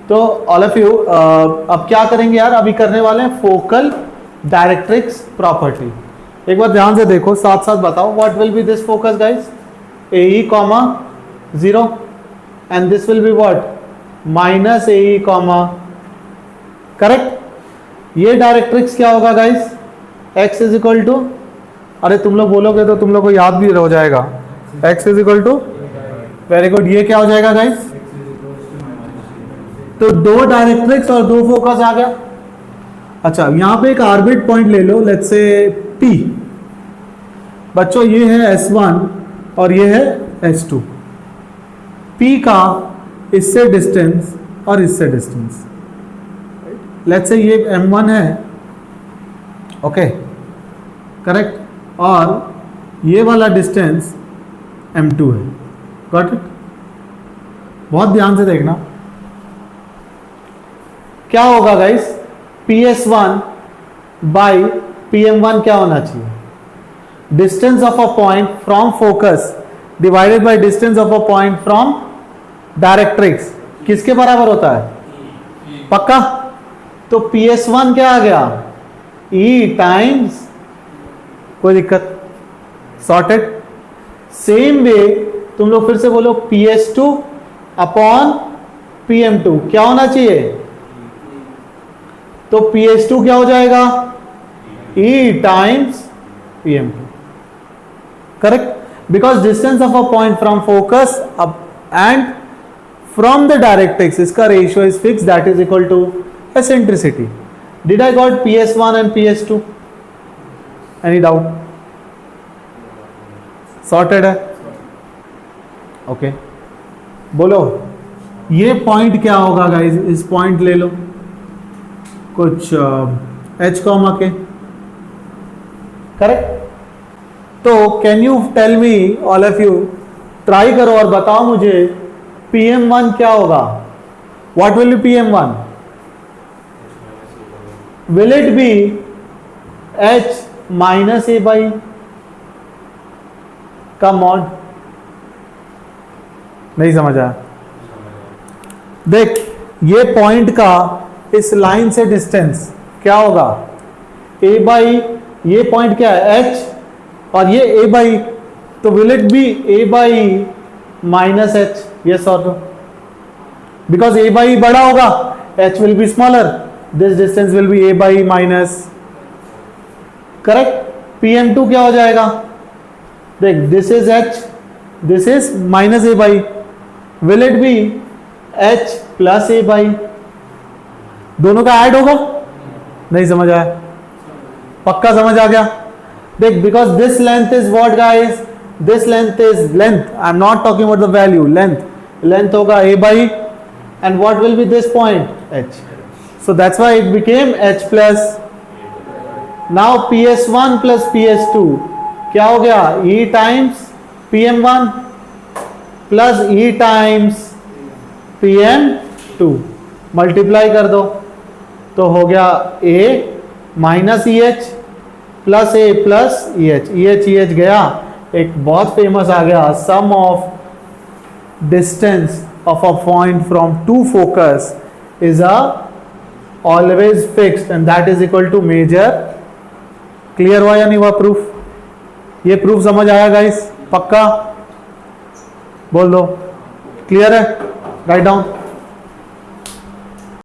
तो all of you अब क्या करेंगे यार, अभी करने वाले हैं फोकल डायरेक्ट्रिक्स प्रॉपर्टी। एक बार ध्यान से देखो, साथ साथ बताओ, what will be this focus guys, AE comma 0 and this will be what minus AE comma, correct. ये डायरेक्ट्रिक्स क्या होगा guys, x is equal to, अरे तुम लोग बोलोगे तो तुम लोग को याद भी हो जाएगा, x is equal to, very good. ये क्या हो जाएगा गाइस, तो दो डायरेक्ट्रिक्स और दो फोकस आ गया। अच्छा यहां पे एक ऑर्बिट पॉइंट ले लो, लेट्स से P। बच्चों ये है S1 और ये है S2। P का इससे डिस्टेंस और इससे डिस्टेंस, लेट्स से ये M1 है, ओके करेक्ट, और ये वाला डिस्टेंस M2 है, गॉट इट। बहुत ध्यान से देखना क्या होगा गाइस, PS1 बाई PM1 क्या होना चाहिए, distance of a point from focus divided by distance of a point from directrix, किसके बराबर होता है, पक्का। तो PS1 क्या आ गया, E टाइम्स, कोई दिक्कत, सॉर्टेड। सेम वे तुम लोग फिर से बोलो PS2 अपॉन PM2 क्या होना चाहिए, तो PS2 क्या हो जाएगा, E times PM2, correct, because distance of a point from focus and from the directrix, इसका ratio is fix, that is equal to eccentricity. Did I got PS1 and PS2? Any doubt? Sorted है, okay बोलो ये point क्या होगा guys, इस point ले लो कुछ H कॉमा के, करेक्ट। तो can you tell me all of you, try करो और बताओ मुझे PM1 क्या होगा, what will be PM1, will it be H minus A by का मॉड, नहीं समझ आया। देख ये पॉइंट का इस लाइन से डिस्टेंस क्या होगा, A बाई, ये पॉइंट क्या है H और ये A बाई, तो will it be A by minus H, yes और नो, बिकॉज A बाई बड़ा होगा, H will be smaller, this distance will be A by minus, correct। PM2 क्या हो जाएगा, देख this is H, this is minus A by, will it be H plus A by, दोनों का add होगा, नहीं समझ आया, पक्का समझ आ गया। देख because this length is what guys, this length is length, I am not talking about the value, length होगा A by and what will be this point H, so that's why it became H plus। now PS1 plus PS2 क्या हो गया, E times PM1 plus E times PM2, multiply कर दो तो हो गया A minus EH plus A plus EH गया, एक बहुत फेमस आ गया, sum of distance of a point from two focus is a always fixed and that is equal to measure। Clear हुआ या नहीं हुआ प्रूफ, ये प्रूफ समझ आया गाइस, पक्का बोल दो, क्लियर है, राइट डाउन।